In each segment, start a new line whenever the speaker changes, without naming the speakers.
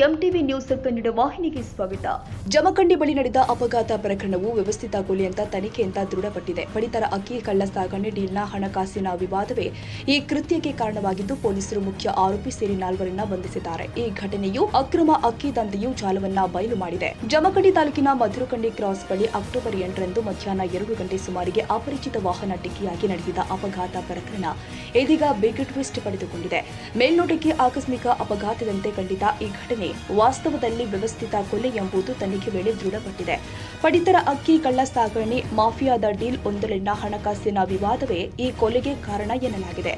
MTV news Kannada ವಾಹಿನಿಗೆ ಸ್ವಾಗತ. ಜಮಖಂಡಿ ಬಳಿ ನಡೆದ ಅಪಘಾತ ಪ್ರಕರಣವು ವ್ಯವಸ್ಥಿತ ಕೊಲೆ ಅಂತ ತನಿಖೆ ಅಂತ ದೃಢಪಟ್ಟಿದೆ. ಪಡಿತರ ಅಕ್ಕಿ ಕಳ್ಳ ಸಾಗಣೆ ಡೀಲ್ನ ಹಣಕಾಸಿನ ವಿವಾದವೇ ಈ ಕೃತ್ಯಕ್ಕೆ ಕಾರಣವಾಗಿದ್ದು ಪೊಲೀಸರು ಮುಖ್ಯ ಆರೋಪಿ ಸೇರಿ 4ರನ್ನ ಬಂಧಿಸಿದ್ದಾರೆ. ಈ ಘಟನೆಯು ಅಕ್ರಮ ಅಕ್ಕಿ ದಂಧೆಯು ಜಾಲವನ್ನ ಬಯಲು ಮಾಡಿದೆ. ಜಮಖಂಡಿ ತಾಲೂಕಿನ ಮಧುರಕಂಡಿ ಕ್ರಾಸ್ ಬಳಿ ಅಕ್ಟೋಬರ್ 8ರಂದು ಮಧ್ಯಾಹ್ನ 2 ಗಂಟೆ ಸುಮಾರಿಗೆ ಅಪರಿಚಿತ ವಾಹನ ಡಿಕ್ಕಿಯಾಗಿ ನಡೆಸಿದ ಅಪಘಾತ ಪ್ರಕರಣ ಇದೀಗ ಬಿಗ್ ಟ್ವಿಸ್ಟ್ ಪಡೆದುಕೊಂಡಿದೆ. ಮೇಲ್ನೋಟಕ್ಕೆ ಆಕಸ್ಮಿಕ ಅಪಘಾತದಂತೆ ಕಂಡಿದ್ದ ಈ ಘಟನೆ ವಾಸ್ತವದಲ್ಲಿ ವ್ಯವಸ್ಥಿತ ಕೊಲೆ ಎಂಬುದು ತನಿಖೆ ವೇಳೆ ದೃಢಪಟ್ಟಿದೆ. ಪಡಿತರ ಅಕ್ಕಿ ಕಳ್ಳ ಸಾಗಣೆ ಮಾಫಿಯಾದ ಡೀಲ್ ಒಂದರಲ್ಲಿನ ಹಣಕಾಸಿನ ವಿವಾದವೇ ಈ ಕೊಲೆಗೆ ಕಾರಣ ಎನ್ನಲಾಗಿದೆ.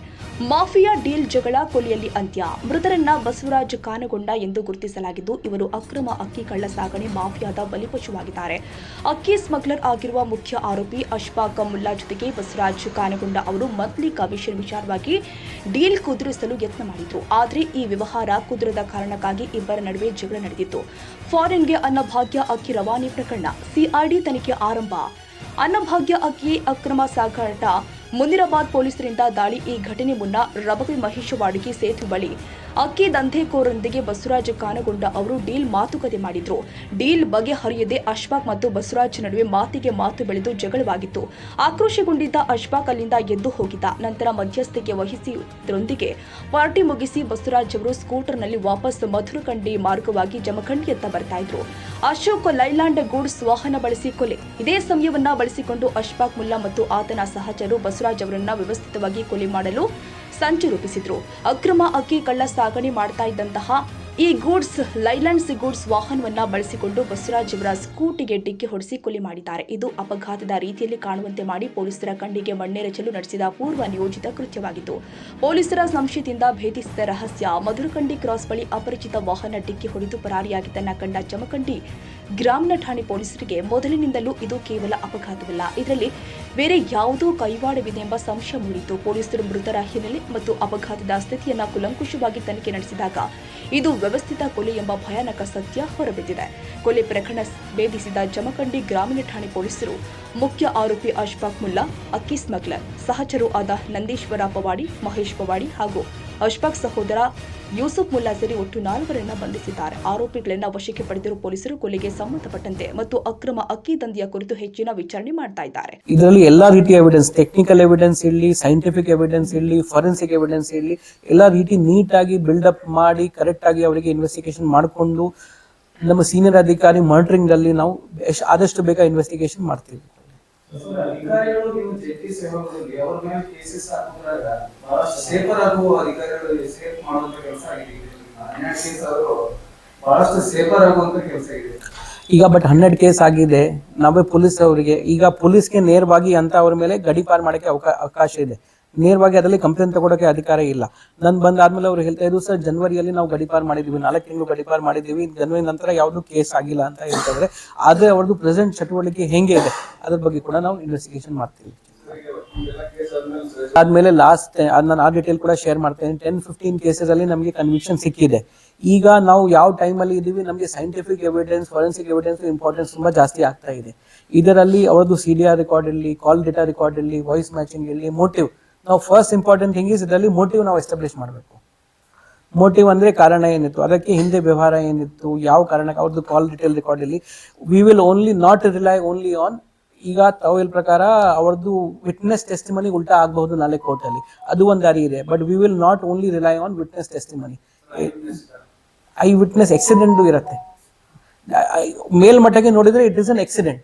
ಮಾಫಿಯಾ ಡೀಲ್ ಜಗಳ ಕೊಲೆಯಲ್ಲಿ ಅಂತ್ಯ. ಮೃತರನ್ನ ಬಸವರಾಜ್ ಕಾನಗೊಂಡ ಎಂದು ಗುರುತಿಸಲಾಗಿದ್ದು ಇವರು ಅಕ್ರಮ ಅಕ್ಕಿ ಕಳ್ಳ ಸಾಗಣೆ ಮಾಫಿಯಾದ ಬಲಿಪಶುವಾಗಿದ್ದಾರೆ. ಅಕ್ಕಿ ಸ್ಮಗ್ಲರ್ ಆಗಿರುವ ಮುಖ್ಯ ಆರೋಪಿ ಅಶ್ಫಾಕ್ ಮುಲ್ಲಾ ಜೊತೆಗೆ ಬಸವರಾಜ್ ಕಾನಗೊಂಡ ಅವರು ಮಂತ್ಲಿ ಕಮಿಷನ್ ವಿಚಾರವಾಗಿ ಡೀಲ್ ಕುದುರಿಸಲು ಯತ್ನ ಮಾಡಿದ್ರು. ಆದರೆ ಈ ವ್ಯವಹಾರ ಕುದುರದ ಕಾರಣಕ್ಕಾಗಿ ಇಬ್ಬರ ನಡುವೆ ಜಗಳ ನಡೆದಿತ್ತು. ಫಾರಿನ್ಗೆ ಅನ್ನಭಾಗ್ಯ ಅಕ್ಕಿ ರವಾನೆ ಪ್ರಕರಣ ಸಿಐಡಿ ತನಿಖೆ ಆರಂಭ. ಅನ್ನಭಾಗ್ಯ ಅಕ್ಕಿ ಅಕ್ರಮ ಸಾಗಾಟ ಮುನಿರಾಬಾದ್ ಪೊಲೀಸರಿಂದ ದಾಳಿ. ಈ ಘಟನೆ ಮುನ್ನ ರಬವಿ ಮಹೇಶವಾಡಿಗೆ ಸೇತುವೆ ಬಳಿ ಅಕ್ಕಿ ದಂಧೆಕೋರರೊಂದಿಗೆ ಬಸವರಾಜ್ ಕಾನಗೊಂಡ ಅವರು ಡೀಲ್ ಮಾತುಕತೆ ಮಾಡಿದ್ರು. ಡೀಲ್ ಬಗೆಹರಿಯದೆ ಅಶ್ಫಾಕ್ ಮತ್ತು ಬಸವರಾಜ್ ನಡುವೆ ಮಾತಿಗೆ ಮಾತು ಬೆಳೆದು ಜಗಳವಾಗಿತ್ತು. ಆಕ್ರೋಶಗೊಂಡಿದ್ದ ಅಶ್ಫಾಕ್ ಅಲ್ಲಿಂದ ಎದ್ದು ಹೋಗಿದ್ದ. ನಂತರ ಮಧ್ಯಸ್ಥಿಕೆ ವಹಿಸಿದರೊಂದಿಗೆ ಪಾರ್ಟಿ ಮುಗಿಸಿ ಬಸವರಾಜ್ ಅವರು ಸ್ಕೂಟರ್ನಲ್ಲಿ ವಾಪಸ್ ಮಧುರಕಂಡಿ ಮಾರ್ಗವಾಗಿ ಜಮಖಂಡಿಯತ್ತ ಬರ್ತಾ ಇದ್ರು. ಅಶೋಕ್ ಲೈಲ್ಯಾಂಡ್ ಗೂಡ್ಸ್ ವಾಹನ ಬಳಸಿ ಕೊಲೆ. ಇದೇ ಸಮಯವನ್ನ ಬಳಸಿಕೊಂಡು ಅಶ್ಫಾಕ್ ಮುಲ್ಲಾ ಮತ್ತು ಆತನ ಸಹಚರರು ಬಸವರಾಜ್ ಅವರನ್ನ ವ್ಯವಸ್ಥಿತವಾಗಿ ಕೊಲೆ ಮಾಡಲು ಸಂಚು ರೂಪಿಸಿದ್ರು. ಅಕ್ರಮ ಅಕ್ಕಿ ಕಳ್ಳ ಸಾಗಣೆ ಮಾಡ್ತಾ ಇದ್ದಂತಹ ಈ ಗೂಡ್ಸ್ ಲೈಲ್ಯಾಂಡ್ಸ್ ಗೂಡ್ಸ್ ವಾಹನವನ್ನ ಬಳಸಿಕೊಂಡು ಬಸವರಾಜ್ ಅವರ ಸ್ಕೂಟಿಗೆ ಡಿಕ್ಕಿ ಹೊಡೆಸಿ ಕೊಲೆ ಮಾಡಿದ್ದಾರೆ. ಇದು ಅಪಘಾತದ ರೀತಿಯಲ್ಲಿ ಕಾಣುವಂತೆ ಮಾಡಿ ಪೊಲೀಸರ ಕಣ್ಣಿಗೆ ಮಣ್ಣೆರಚಲು ನಡೆಸಿದ ಪೂರ್ವ ನಿಯೋಜಿತ ಕೃತ್ಯವಾಗಿತ್ತು. ಪೊಲೀಸರ ಸಂಶಯದಿಂದ ಭೇದಿಸಿದ ರಹಸ್ಯ ಮಧುರಕಂಡಿ ಕ್ರಾಸ್ ಬಳಿ ಅಪರಿಚಿತ ವಾಹನ ಡಿಕ್ಕಿ ಹೊಡೆದು ಪರಾರಿಯಾಗಿದ್ದನ್ನ ಕಂಡ ಜಮಖಂಡಿ ಗ್ರಾಮೀಣ ಠಾಣೆ ಪೊಲೀಸರಿಗೆ ಮೊದಲಿನಿಂದಲೂ ಇದು ಕೇವಲ ಅಪಘಾತವಲ್ಲ, ಇದರಲ್ಲಿ ಬೇರೆ ಯಾವುದೋ ಕೈವಾಡವಿದೆ ಎಂಬ ಸಂಶಯ ಮೂಡಿತು. ಪೊಲೀಸರು ಮೃತರ ಹಿನ್ನೆಲೆ ಮತ್ತು ಅಪಘಾತದ ಸ್ಥಿತಿಯನ್ನ ಕೂಲಂಕುಷವಾಗಿ ತನಿಖೆ ನಡೆಸಿದಾಗ ಇದು ವ್ಯವಸ್ಥಿತ ಕೊಲೆ ಎಂಬ ಭಯಾನಕ ಸತ್ಯ ಹೊರಬಿದ್ದಿದೆ. ಕೊಲೆ ಪ್ರಕರಣ ಭೇದಿಸಿದ ಜಮಖಂಡಿ ಗ್ರಾಮೀಣ ಠಾಣೆ ಪೊಲೀಸರು ಮುಖ್ಯ ಆರೋಪಿ ಅಶ್ಫಾಕ್ ಮುಲ್ಲಾ, ಅಕ್ಕಿ ಸ್ಮಗ್ಲರ್, ಸಹಚರು ಆದ ನಂದೀಶ್ವರ ಪವಾಡಿ, ಮಹೇಶ್ ಪವಾಡಿ ಹಾಗೂ ಅಶ್ಫಾಕ್ ಸಹೋದರ ಯೂಸುಫ್ ಮುಲ್ಲಾ ಸೇರಿ ಒಟ್ಟು 4ರನ್ನ ಬಂಧಿಸಿದ್ದಾರೆ. ಆರೋಪಿಗಳನ್ನ ವಶಕ್ಕೆ ಪಡೆದಿರುವ ಪೊಲೀಸರು ಕೊಲೆಗೆ ಸಂಬಂಧಪಟ್ಟಂತೆ ಮತ್ತು ಅಕ್ರಮ ಅಕ್ಕಿ ದಂಧೆಯ ಕುರಿತು ಹೆಚ್ಚಿನ ವಿಚಾರಣೆ ಮಾಡ್ತಾ ಇದ್ದಾರೆ.
ಇದರಲ್ಲಿ ಎಲ್ಲಾ ರೀತಿಯ ಎವಿಡೆನ್ಸ್, ಟೆಕ್ನಿಕಲ್ ಎವಿಡೆನ್ಸ್ ಇರಲಿ, ಸೈಂಟಿಫಿಕ್ ಎವಿಡೆನ್ಸ್ ಇರಲಿ, ಫಾರೆನ್ಸಿಕ್ ಎವಿಡೆನ್ಸ್ ಇರಲಿ, ಎಲ್ಲಾ ರೀತಿ ನೀಟ್ ಆಗಿ ಬಿಲ್ಡ್ ಅಪ್ ಮಾಡಿ ಕರೆಕ್ಟ್ ಆಗಿ ಅವರಿಗೆ ಇನ್ವೆಸ್ಟಿಗೇಷನ್ ಮಾಡಿಕೊಂಡು ನಮ್ಮ ಸೀನಿಯರ್ ಅಧಿಕಾರಿ ಮಾನಿಟರಿಂಗ್ ಅಲ್ಲಿ ನಾವು ಆದಷ್ಟು ಬೇಗ ಇನ್ವೆಸ್ಟಿಗೇಷನ್ ಮಾಡ್ತೀವಿ. ಈಗ ಬಟ್ 100 ಕೇಸ್ ಆಗಿದೆ. ನಾವೇ ಪೊಲೀಸ್ ಅವರಿಗೆ ಈಗ ಪೊಲೀಸ್ಗೆ ನೇರವಾಗಿ ಅಂತ ಅವ್ರ ಮೇಲೆ ಗಡೀಪಾರು ಮಾಡಕ್ಕೆ ಅವಕಾಶ ಇದೆ. ನೇರವಾಗಿ ಅದರಲ್ಲಿ ಕಂಪ್ಲೇಂಟ್ ತಗೊಳಕ್ಕೆ ಅಧಿಕಾರ ಇಲ್ಲ. ನನ್ ಬಂದಾದ್ಮೇಲೆ ಅವ್ರು ಹೇಳ್ತಾ ಇದ್ರು, ಸರ್ ಜನವರಿಯಲ್ಲಿ ನಾವು ಗಡೀಪಾರು ಮಾಡಿದೀವಿ, 4 ತಿಂಗಳು ಗಡೀಪಾರು ಮಾಡಿದೀವಿ, ಜನವರಿ ನಂತರ ಯಾವ್ದು ಕೇಸ್ ಆಗಿಲ್ಲ ಅಂತ ಹೇಳ್ತಾರೆ. ಆದ್ರೆ ಅವ್ರದ್ದು ಪ್ರೆಸೆಂಟ್ ಚಟುವಟಿಕೆ ಹೆಂಗೆ ಇದೆ ಅದ್ರ ಬಗ್ಗೆ ಕೂಡ ನಾವು ಇನ್ವೆಸ್ಟಿಗೇಷನ್ ಮಾಡ್ತೀವಿ. ಆದ್ಮೇಲೆ ಲಾಸ್ಟ್ ನಾನು ಆ ಡೀಟೇಲ್ ಕೂಡ ಶೇರ್ ಮಾಡ್ತೇನೆ. 10-15 ಕೇಸಸ್ ಅಲ್ಲಿ ನಮಗೆ ಕನ್ವಿಕ್ಷನ್ ಸಿಕ್ಕಿದೆ. ಈಗ ನಾವು ಯಾವ ಟೈಮ್ ಅಲ್ಲಿ ಇದೀವಿ, ನಮಗೆ scientific evidence, forensic evidence importance ತುಂಬಾ ಜಾಸ್ತಿ ಆಗ್ತಾ ಇದೆ. ಇದರಲ್ಲಿ ಅವರದ್ದು CDR ರೆಕಾರ್ಡ್ ಇರಲಿ, ಕಾಲ್ ಡೇಟಾ ರೆಕಾರ್ಡ್ ಇರಲಿ, ವಾಯ್ಸ್ ಮ್ಯಾಚಿಂಗ್ ಇರಲಿ, ಮೋಟಿವ್. ನಾವು ಫಸ್ಟ್ ಇಂಪಾರ್ಟೆಂಟ್ ಥಿಂಗ್ ಇಸ್ ಇದರಲ್ಲಿ ಮೋಟಿವ್ ನಾವು ಎಸ್ಟಾಬ್ಲಿಷ್ ಮಾಡಬೇಕು. ಮೋಟಿವ್ ಅಂದ್ರೆ ಕಾರಣ ಏನಿತ್ತು, ಅದಕ್ಕೆ ಹಿಂದೆ ವ್ಯವಹಾರ ಏನಿತ್ತು, ಯಾವ ಕಾರಣಕ್ಕೆ, ಅವ್ರದ್ದು ಕಾಲ್ ಡೀಟೇಲ್ ರೆಕಾರ್ಡ್ ಇರಲಿ. We will only not rely only on, ಈಗ ತಾವು ಹೇಳ ಪ್ರಕಾರ ಅವ್ರದ್ದು ವಿಟ್ನೆಸ್ ಟೆಸ್ಟಿಮನಿ ಉಲ್ಟಾ ಆಗಬಹುದು ನಾಳೆ ಕೋರ್ಟ್ ಅಲ್ಲಿ, ಅದು ಒಂದು ದಾರಿ ಇದೆ. But we will not only rely on witness testimony. Eye witness accident ಇರುತ್ತೆ. ಮೇಲ್ಮಟ್ಟಕ್ಕೆ ನೋಡಿದ್ರೆ it is an accident.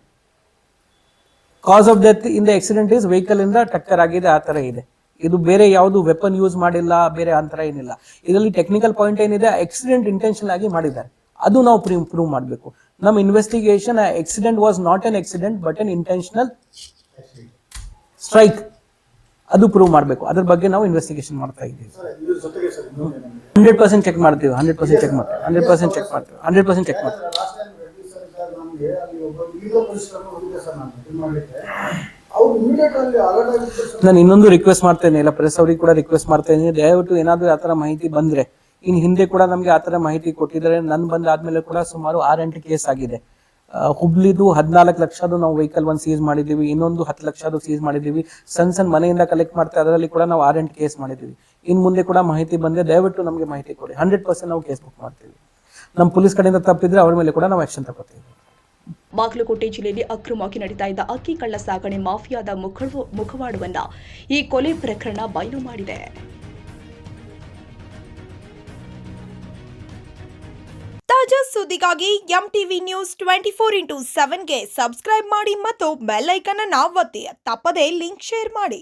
Cause of death in the accident is vehicle ಇಂದ ಟಕ್ಕರ್ ಆಗಿದೆ, ಆ ತರ ಇದೆ. ಇದು ಬೇರೆ ಯಾವುದು ವೆಪನ್ ಯೂಸ್ ಮಾಡಿಲ್ಲ, ಬೇರೆ ಅಂತರ ಏನಿಲ್ಲ. ಇದರಲ್ಲಿ ಟೆಕ್ನಿಕಲ್ ಪಾಯಿಂಟ್ ಏನಿದೆ, ಆಕ್ಸಿಡೆಂಟ್ ಇಂಟೆನ್ಷನ್ ಆಗಿ ಮಾಡಿದ್ದಾರೆ, ಅದು ನಾವು ಪ್ರೂವ್ ಮಾಡಬೇಕು. ನಮ್ಮ investigation accident was not an accident but an intentional strike, ಅದು ಪ್ರೂವ್ ಮಾಡಬೇಕು. ಅದ್ರ ಬಗ್ಗೆ ನಾವು ಇನ್ವೆಸ್ಟಿಗೇಷನ್ ಮಾಡ್ತಾ ಇದ್ದೀವಿ. 100% ಚೆಕ್ ಮಾಡ್ತೀವಿ. 100% ಚೆಕ್ ಮಾಡ್ತೀವಿ. 100% ಚೆಕ್ ಮಾಡ್ತೀವಿ. 100% ಚೆಕ್ ಮಾಡ್ತೀವಿ. ನಾನು ಇನ್ನೊಂದು ರಿಕ್ವೆಸ್ಟ್ ಮಾಡ್ತೇನೆ, ಇಲ್ಲ ಪ್ರೆಸ್ ಅವ್ರಿಗೆ ಕೂಡ ರಿಕ್ವೆಸ್ಟ್ ಮಾಡ್ತೇನೆ, ದಯವಿಟ್ಟು ಏನಾದ್ರು ಆತರ ಮಾಹಿತಿ ಬಂದ್ರೆ, ಇನ್ ಹಿಂದೆ ಕೂಡ ನಮ್ಗೆ ಆತರ ಮಾಹಿತಿ ಕೊಟ್ಟಿದ್ದಾರೆ. ನನ್ ಬಂದಾದ್ಮೇಲೆ ಕೂಡ ಸುಮಾರು 6-8 ಕೇಸ್ ಆಗಿದೆ. ಹುಬ್ಳಿದು 14 ಲಕ್ಷದು ನಾವು ವೆಹಿಕಲ್ ಒಂದು ಸೀಸ್ ಮಾಡಿದೀವಿ, ಇನ್ನೊಂದು 10 ಲಕ್ಷದು ಸೀಸ್ ಮಾಡಿದೀವಿ. ಸಣ್ಣ ಮನೆಯಿಂದ ಕಲೆಕ್ಟ್ ಮಾಡ್ತಾ ಅದರಲ್ಲಿ ಕೂಡ ನಾವು 6-8 ಕೇಸ್ ಮಾಡಿದೀವಿ. ಇನ್ ಮುಂದೆ ಕೂಡ ಮಾಹಿತಿ ಬಂದ್ರೆ ದಯವಿಟ್ಟು ನಮಗೆ ಮಾಹಿತಿ ಕೊಡಿ. 100% ನಾವು ಕೇಸ್ ಬುಕ್ ಮಾಡ್ತೀವಿ. ನಮ್ಮ ಪೊಲೀಸ್ ಕಡೆಯಿಂದ ತಪ್ಪಿದ್ರೆ ಅವ್ರ ಮೇಲೆ ಕೂಡ ನಾವು ಆಕ್ಷನ್ ತಗೋತೀವಿ.
ಬಾಗಲಕೋಟೆ ಜಿಲ್ಲೆಯಲ್ಲಿ ಅಕ್ರಮವಾಗಿ ನಡೀತಾ ಇದ್ದ ಅಕ್ಕಿ ಕಳ್ಳ ಸಾಗಣೆ ಮಾಫಿಯಾದ ಮುಖವಾಡವನ್ನ ಈ ಕೊಲೆ ಪ್ರಕರಣ ಬಯಲು ಮಾಡಿದೆ.
ತಾಜಾ ಸುದ್ದಿಗಾಗಿ MTV ನ್ಯೂಸ್ 24/7ಗೆ ಸಬ್ಸ್ಕ್ರೈಬ್ ಮಾಡಿ ಮತ್ತು ಬೆಲ್ ಐಕಾನ್ ಅನ್ನು ಒತ್ತಿ ತಪ್ಪದೇ ಲಿಂಕ್ ಶೇರ್ ಮಾಡಿ.